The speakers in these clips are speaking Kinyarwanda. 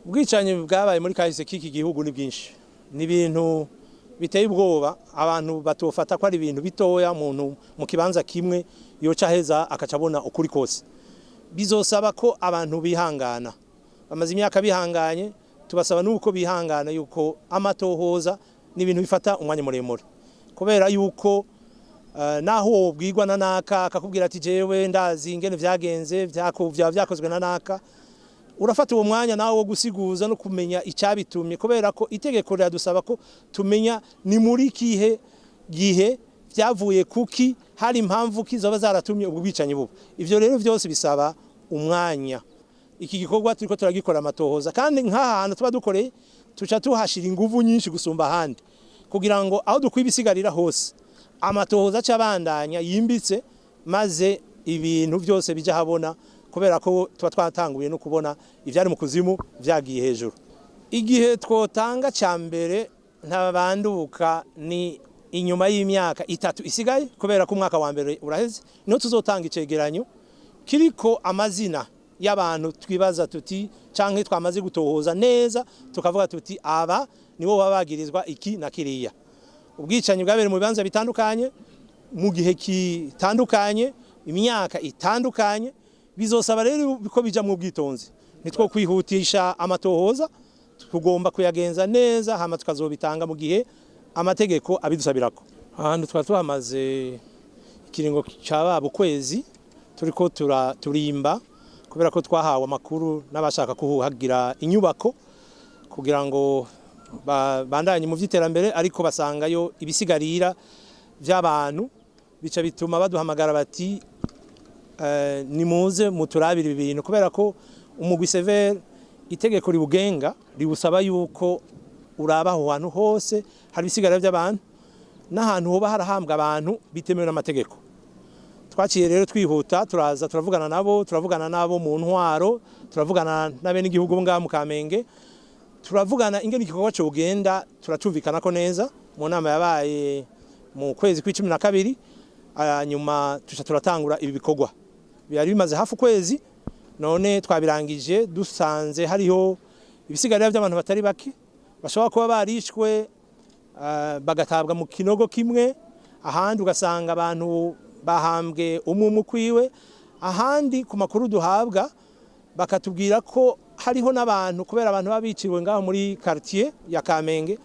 Ubwicanyi bwabaye muri kahise k'iki gihugu ni bwinshi. Ni ibintu biteye ubwoba, abantu batofata ko ari ibintu bitoya umuntu mu kibanza kimwe yoca heza akacabona ukuri kose. Bizosaba ko abantu bihangana. Bamaze imyaka bihanganye, tubasaba nuko bihangana yuko amatohoza ni ibintu bifata umwanya muremure. Kubera yuko naho bwigwa na naka akakubwira ati jewe ndazi ingene vyagenze vyakozwe na naka, urafata uwo mwanya nawe wo gusiguza no kumenya icyabitumye, kubera ko itegeko riradusaba ko tumenya ni muri kihe gihe vyavuye kuki, hari impamvu kizoba zaratumye ubwo bwicanyi buba. Ivyo rero vyose bisaba umwanya. Iki gikorwa turiko turagikora amatohoza, kandi nk'ahantu tuba dukoreye tuca tuhashira inguvu nyinshi gusumba ahandi, kugira ngo aho dukwibisigarira hose amatohoza cabandanya yimbitse, maze ibintu byose bija habona, kubera ko tuba twatanguye no kubona ivyari mu kuzimu vyagiye hejuru. Igihe twotanga cyambere ntabanduka ni inyuma y'imyaka itatu isigaye, kubera ko umwaka wa mbere uraheze, no tuzotanga icegeranyo kiriko amazina y'abantu twibaza tuti canke twamaze gutohoza neza, tukavuga tuti aba nibo babagirizwa iki na kiriya. Ubwicanyi bwabere mu bibanza bitandukanye, mu gihe kitandukanye, imyaka itandukanye, bizosaba rero ko bija mu bwitonzi. Nitwo kwihutisha amatohoza, tugomba kuyagenza neza, hama tukazobitanga mu gihe amategeko abidusabirako. Ahantu twahamaze ikiringo cyababo kwezi turiko turimba, kubera ko twahawe amakuru n'abashaka kuhagira inyubako kugira ngo bandanye mu vyiterambere, ariko basangayo ibisigarira by'abantu, bica bituma baduhamagara bati nimuze muturabira ibintu, kubera ko umugwi CVR itegeko ribugenga ribusaba yuko uraba aho hantu hose hari ibisigara by'abantu, n'ahantu hoba harahambwa abantu bitemewe n'amategeko. Twaciye rero twihuta, turaza turavugana nabo mu ntwaro, turavugana n'abene igihugu ngaha mu Kamenge, turavugana ingene igikorwa cyo ugenda, turacumvikana ko neza. Mu nama yabaye mu kwezi kwa12, nyuma turatangura ibi bikorwa. Byari bimaze hafu kwezi, none twabirangije dusanze hariho ibisigarira by'abantu batari bake bashobora kuba barishwe bagatabwa mu kinogo kimwe, ahandi ugasanga abantu bahambwe umwe kwiwe, ahandi ku makuru duhabwa bakatubwira ko hariho n'abantu, kubera abantu babiciwe ngaho muri quartier ya Kamenge,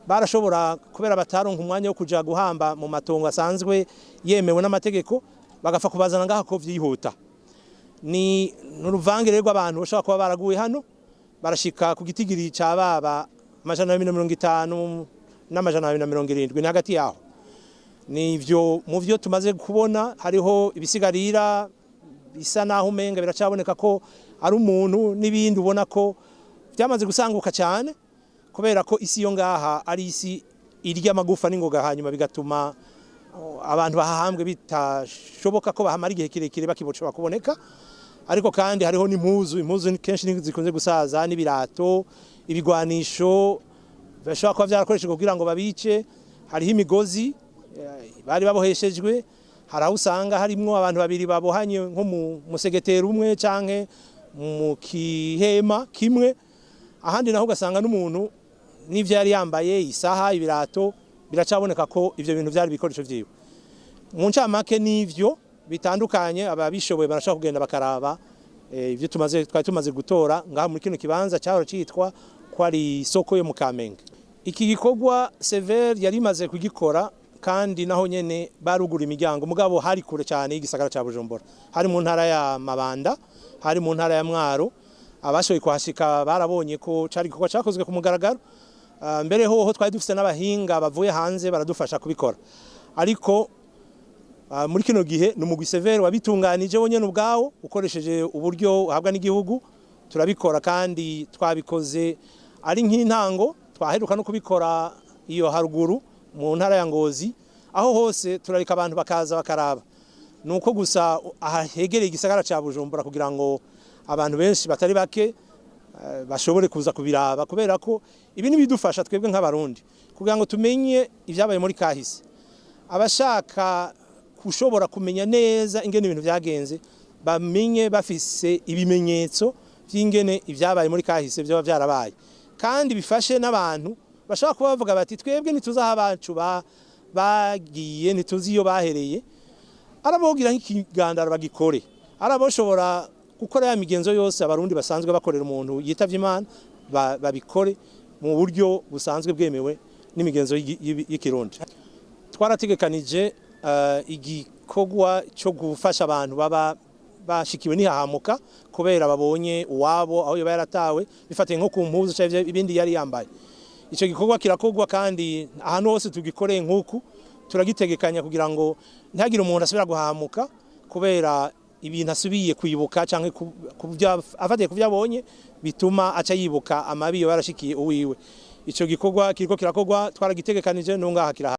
barashobora kubera bataronka umwanya wo kuja guhamba mu matongo asanzwe yemewe n'amategeko, bagafa kubazana ngaho ko vyihuta. Ni n'uruvange rero abantu bashaka kuba baraguye hano, barashika ku gitigiri cyababa 150 n'amajana 270, ni hagati yaho. Nivyo mu vyo tumaze kubona, hariho ibisigarira bisa naho umenga biracaboneka ko ari umuntu, n'ibindi ubona ko byamaze gusanguka cyane, kubera ko isi yo ngaha ari isi irya amagufa n'ingoga, hanyuma bigatuma abantu bahahambwe bitashoboka ko bahamara igihe kirekire bakiboshobora kuboneka. Ariko kandi hariho n'impuzu kenshi zikunze gusaza, n'ibirato, ibigwanisho bashobora kuba byarakoreshejwe kugira ngo babice. Hariho imigozi bari baboheshejwe, hari aho usanga harimwo abantu babiri babohanye nko mu musegetero umwe canke mu kihema kimwe, ahandi naho ugasanga n'umuntu n'ivyo yari yambaye, isaha, ibirato, biracaboneka ko ivyo bintu byari bikoresho vyiwe. Mu ncamake n'ivyo bitandukanye, ababishoboye barashaka kugenda bakaraba ivyo tumaze gutora ngaha muri kino kibanza cyaro citwa ko ari isoko yo mu Kamenge. Iki gikorwa CVR yari maze kugikora, kandi naho nyene barugura imiryango, mugabo hari kure cyane y'igisagara ca Bujumbura, hari mu ntara ya Mabanda, hari mu ntara ya Mwaro. Abashoboye kuhashika barabonye ko cari gikorwa cyakozwe ku mugaragaro. Mbere hoho twari dufite n'abahinga bavuye hanze baradufasha kubikora, ariko muri kino gihe n'umugwi CVR wabitunganije wonyene ubwawo, ukoresheje uburyo uhabwa n'igihugu. Turabikora kandi twabikoze ari nk'intango, twaheruka no kubikora iyo haruguru mu ntara ya Ngozi. Aho hose turarika abantu bakaza bakaraba, nuko gusa ahegereye igisagara ca Bujumbura kugira ngo abantu benshi batari bake bashobore kuza kubiraba, kubera ko ibi nibidufasha twebwe nk'abarundi kugira ngo tumenye ivyabaye muri kahise. Abashaka kushobora kumenya neza ingene ibintu vyagenze, bamenye bafise ibimenyetso by'ingene ivyabaye muri kahise byo byarabaye kandi bifashe n'abantu bashaka kuba bavuga bati twebwe ntituzaha abacu bagiye ntituzi iyo bahereye arabogira nk'ikigandara bagikore araboshobora gukora ya migenzo yose abarundi basanzwe bakorera umuntu yitavye Imana babikore mu buryo busanzwe bwemewe n'imigenzo y'ikirundi. Twarategekanije igikogwa cyo gufasha abantu baba bashikiwe nihahamuka kubera babonye uwabo aho yoba yaratawe bifatiye nko ku mpuzu cyangwa ibindi yari yambaye. Ico gikogwa kirakogwa kandi ahantu hose tugikoreye nkuku turagitegekanya kugira ngo ntihagire umuntu asubira guhamuka kubera ibintu asubiye kwibuka canke afatiye kuvyabonye bituma aca yibuka amabi yo yarashikiye uwiwe. Ico gikogwa kiriko kirakogwa twaragitegekanije nungaha kira